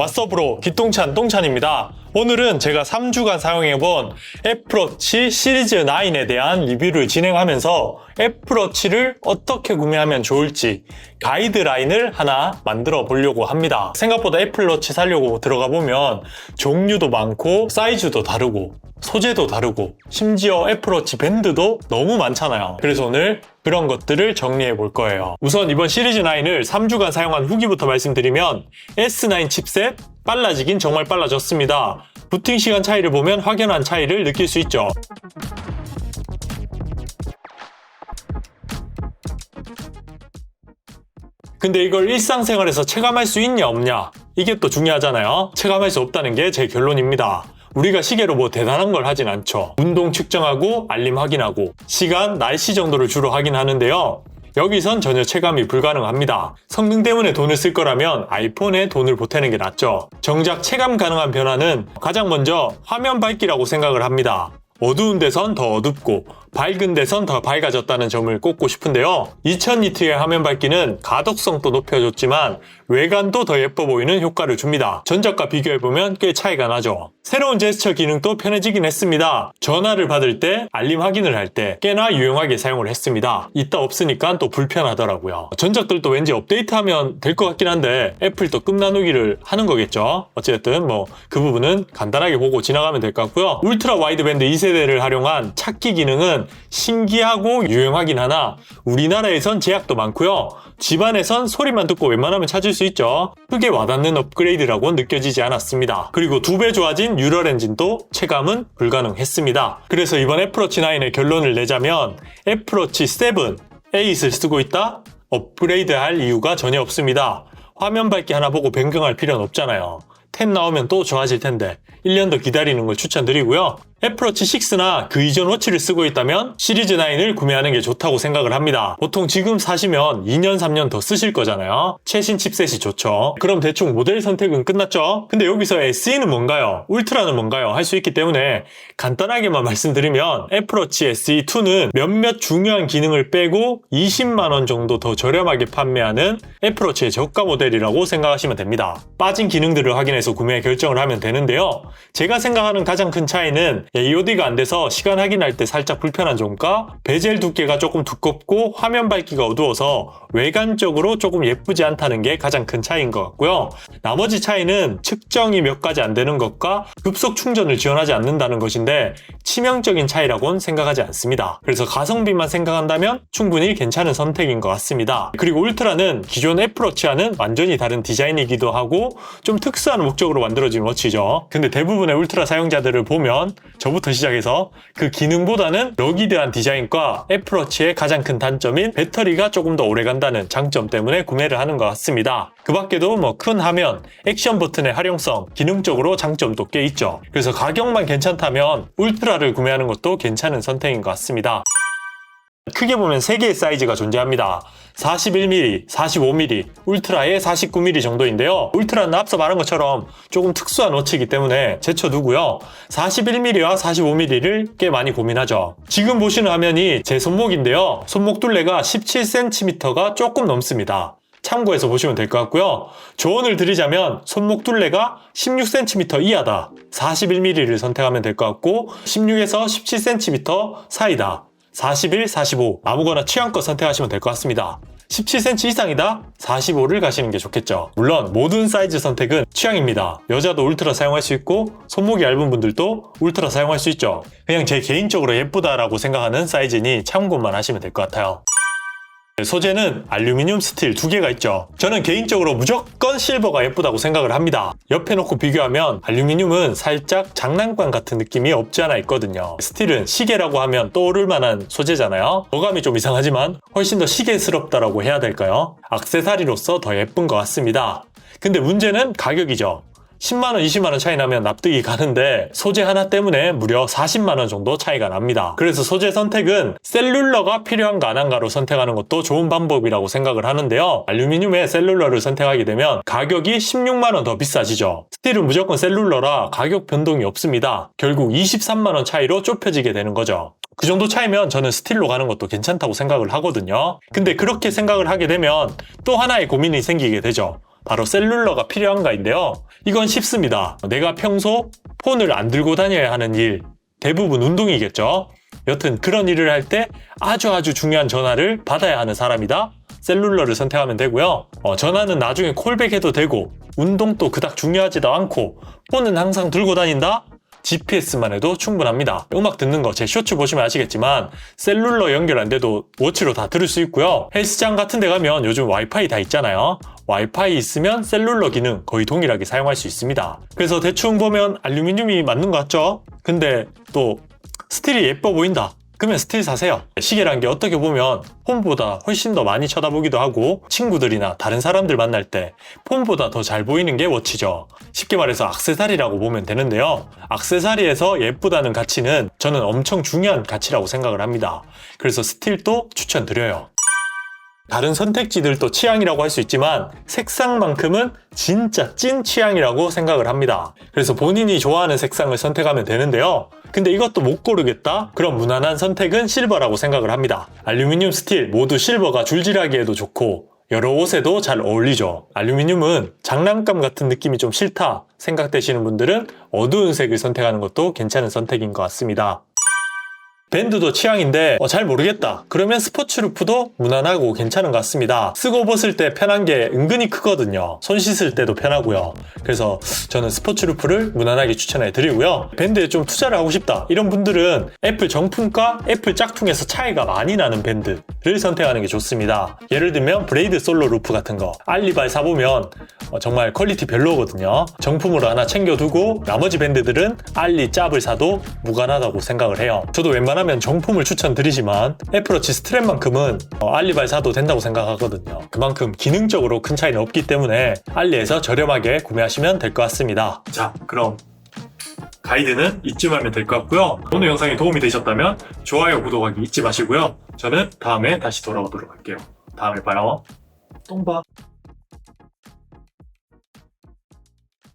왓썹으로 기똥찬 똥찬입니다. 오늘은 제가 3주간 사용해본 애플워치 시리즈 9에 대한 리뷰를 진행하면서 애플워치를 어떻게 구매하면 좋을지 가이드라인을 하나 만들어 보려고 합니다. 생각보다 애플워치 사려고 들어가 보면 종류도 많고 사이즈도 다르고 소재도 다르고 심지어 애플워치 밴드도 너무 많잖아요. 그래서 오늘 그런 것들을 정리해 볼 거예요. 우선 이번 시리즈 9을 3주간 사용한 후기부터 말씀드리면 S9 칩셋 빨라지긴 정말 빨라졌습니다. 부팅 시간 차이를 보면 확연한 차이를 느낄 수 있죠. 근데 이걸 일상생활에서 체감할 수 있냐 없냐, 이게 또 중요하잖아요. 체감할 수 없다는 게 제 결론입니다. 우리가 시계로 뭐 대단한 걸 하진 않죠. 운동 측정하고 알림 확인하고 시간, 날씨 정도를 주로 확인하는데요. 여기선 전혀 체감이 불가능합니다. 성능 때문에 돈을 쓸 거라면 아이폰에 돈을 보태는 게 낫죠. 정작 체감 가능한 변화는 가장 먼저 화면 밝기라고 생각을 합니다. 어두운 데선 더 어둡고 밝은 데선 더 밝아졌다는 점을 꼽고 싶은데요. 2000니트의 화면 밝기는 가독성도 높여줬지만 외관도 더 예뻐 보이는 효과를 줍니다. 전작과 비교해보면 꽤 차이가 나죠. 새로운 제스처 기능도 편해지긴 했습니다. 전화를 받을 때, 알림 확인을 할 때 꽤나 유용하게 사용을 했습니다. 이따 없으니까 또 불편하더라고요. 전작들도 왠지 업데이트하면 될 것 같긴 한데 애플 또 끝나누기를 하는 거겠죠. 어쨌든 뭐 그 부분은 간단하게 보고 지나가면 될 것 같고요. 울트라 와이드밴드 2세대를 활용한 찾기 기능은 신기하고 유용하긴 하나 우리나라에선 제약도 많고요. 집안에선 소리만 듣고 웬만하면 찾을 수 있죠. 크게 와닿는 업그레이드라고 느껴지지 않았습니다. 그리고 2배 좋아진 뉴럴 엔진도 체감은 불가능했습니다. 그래서 이번 애플워치 9의 결론을 내자면 애플워치 7, 8을 쓰고 있다? 업그레이드할 이유가 전혀 없습니다. 화면 밝기 하나 보고 변경할 필요는 없잖아요. 10 나오면 또 좋아질 텐데 1년 더 기다리는 걸 추천드리고요. 애플워치 6나 그 이전 워치를 쓰고 있다면 시리즈 9을 구매하는 게 좋다고 생각을 합니다. 보통 지금 사시면 2년 3년 더 쓰실 거잖아요. 최신 칩셋이 좋죠. 그럼 대충 모델 선택은 끝났죠? 근데 여기서 SE는 뭔가요? 울트라는 뭔가요? 할 수 있기 때문에 간단하게만 말씀드리면 애플워치 SE2는 몇몇 중요한 기능을 빼고 20만원 정도 더 저렴하게 판매하는 애플워치의 저가 모델이라고 생각하시면 됩니다. 빠진 기능들을 확인해서 구매 결정을 하면 되는데요. 제가 생각하는 가장 큰 차이는 AOD가 안 돼서 시간 확인할 때 살짝 불편한 점과 베젤 두께가 조금 두껍고 화면 밝기가 어두워서 외관적으로 조금 예쁘지 않다는 게 가장 큰 차이인 것 같고요. 나머지 차이는 측정이 몇 가지 안 되는 것과 급속 충전을 지원하지 않는다는 것인데 치명적인 차이라고는 생각하지 않습니다. 그래서 가성비만 생각한다면 충분히 괜찮은 선택인 것 같습니다. 그리고 울트라는 기존 애플워치와는 완전히 다른 디자인이기도 하고 좀 특수한 목적으로 만들어진 워치죠. 근데 대부분의 울트라 사용자들을 보면 저부터 시작해서 그 기능보다는 러기드한 디자인과 애플워치의 가장 큰 단점인 배터리가 조금 더 오래 간다는 장점 때문에 구매를 하는 것 같습니다. 그 밖에도 뭐 큰 화면, 액션 버튼의 활용성, 기능적으로 장점도 꽤 있죠. 그래서 가격만 괜찮다면 울트라를 구매하는 것도 괜찮은 선택인 것 같습니다. 크게 보면 3개의 사이즈가 존재합니다. 41mm, 45mm, 울트라의 49mm 정도인데요. 울트라는 앞서 말한 것처럼 조금 특수한 워치이기 때문에 제쳐두고요. 41mm와 45mm를 꽤 많이 고민하죠. 지금 보시는 화면이 제 손목인데요. 손목 둘레가 17cm가 조금 넘습니다. 참고해서 보시면 될 것 같고요. 조언을 드리자면 손목 둘레가 16cm 이하다. 41mm를 선택하면 될 것 같고 16에서 17cm 사이다. 41, 45 아무거나 취향껏 선택하시면 될 것 같습니다. 17cm 이상이다? 45를 가시는 게 좋겠죠. 물론 모든 사이즈 선택은 취향입니다. 여자도 울트라 사용할 수 있고 손목이 얇은 분들도 울트라 사용할 수 있죠. 그냥 제 개인적으로 예쁘다라고 생각하는 사이즈니 참고만 하시면 될 것 같아요. 소재는 알루미늄, 스틸 2개가 있죠. 저는 개인적으로 무조건 실버가 예쁘다고 생각을 합니다. 옆에 놓고 비교하면 알루미늄은 살짝 장난감 같은 느낌이 없지 않아 있거든요. 스틸은 시계라고 하면 떠오를 만한 소재잖아요. 어감이 좀 이상하지만 훨씬 더 시계스럽다라고 해야 될까요? 액세서리로서 더 예쁜 것 같습니다. 근데 문제는 가격이죠. 10만원, 20만원 차이 나면 납득이 가는데 소재 하나 때문에 무려 40만원 정도 차이가 납니다. 그래서 소재 선택은 셀룰러가 필요한가 안 한가로 선택하는 것도 좋은 방법이라고 생각을 하는데요. 알루미늄의 셀룰러를 선택하게 되면 가격이 16만원 더 비싸지죠. 스틸은 무조건 셀룰러라 가격 변동이 없습니다. 결국 23만원 차이로 좁혀지게 되는 거죠. 그 정도 차이면 저는 스틸로 가는 것도 괜찮다고 생각을 하거든요. 근데 그렇게 생각을 하게 되면 또 하나의 고민이 생기게 되죠. 바로 셀룰러가 필요한가인데요. 이건 쉽습니다. 내가 평소 폰을 안 들고 다녀야 하는 일, 대부분 운동이겠죠. 여튼 그런 일을 할 때 아주 중요한 전화를 받아야 하는 사람이다. 셀룰러를 선택하면 되고요. 전화는 나중에 콜백해도 되고 운동도 그닥 중요하지도 않고 폰은 항상 들고 다닌다? GPS만 해도 충분합니다. 음악 듣는 거 제 쇼츠 보시면 아시겠지만 셀룰러 연결 안 돼도 워치로 다 들을 수 있고요. 헬스장 같은 데 가면 요즘 와이파이 다 있잖아요. 와이파이 있으면 셀룰러 기능 거의 동일하게 사용할 수 있습니다. 그래서 대충 보면 알루미늄이 맞는 것 같죠? 근데 또 스틸이 예뻐 보인다. 그러면 스틸 사세요. 시계란 게 어떻게 보면 폰보다 훨씬 더 많이 쳐다보기도 하고 친구들이나 다른 사람들 만날 때 폰보다 더 잘 보이는 게 워치죠. 쉽게 말해서 액세서리라고 보면 되는데요. 액세서리에서 예쁘다는 가치는 저는 엄청 중요한 가치라고 생각을 합니다. 그래서 스틸도 추천드려요. 다른 선택지들도 취향이라고 할 수 있지만 색상만큼은 진짜 찐 취향이라고 생각을 합니다. 그래서 본인이 좋아하는 색상을 선택하면 되는데요. 근데 이것도 못 고르겠다? 그럼 무난한 선택은 실버라고 생각을 합니다. 알루미늄, 스틸 모두 실버가 줄질하기에도 좋고 여러 옷에도 잘 어울리죠. 알루미늄은 장난감 같은 느낌이 좀 싫다 생각되시는 분들은 어두운 색을 선택하는 것도 괜찮은 선택인 것 같습니다. 밴드도 취향인데 잘 모르겠다. 그러면 스포츠 루프도 무난하고 괜찮은 것 같습니다. 쓰고 벗을 때 편한 게 은근히 크거든요. 손 씻을 때도 편하고요. 그래서 저는 스포츠 루프를 무난하게 추천해 드리고요. 밴드에 좀 투자를 하고 싶다. 이런 분들은 애플 정품과 애플 짝퉁에서 차이가 많이 나는 밴드를 선택하는 게 좋습니다. 예를 들면 브레이드 솔로 루프 같은 거 알리발 사보면 정말 퀄리티 별로거든요. 정품으로 하나 챙겨두고 나머지 밴드들은 알리 짭을 사도 무관하다고 생각을 해요. 저도 웬만하면 정품을 추천드리지만 애플워치 스트랩만큼은 알리발 사도 된다고 생각하거든요. 그만큼 기능적으로 큰 차이는 없기 때문에 알리에서 저렴하게 구매하시면 될 것 같습니다. 자, 그럼 가이드는 이쯤 하면 될 것 같고요. 오늘 영상이 도움이 되셨다면 좋아요, 구독하기 잊지 마시고요. 저는 다음에 다시 돌아오도록 할게요. 다음에 봐요. 똥 봐.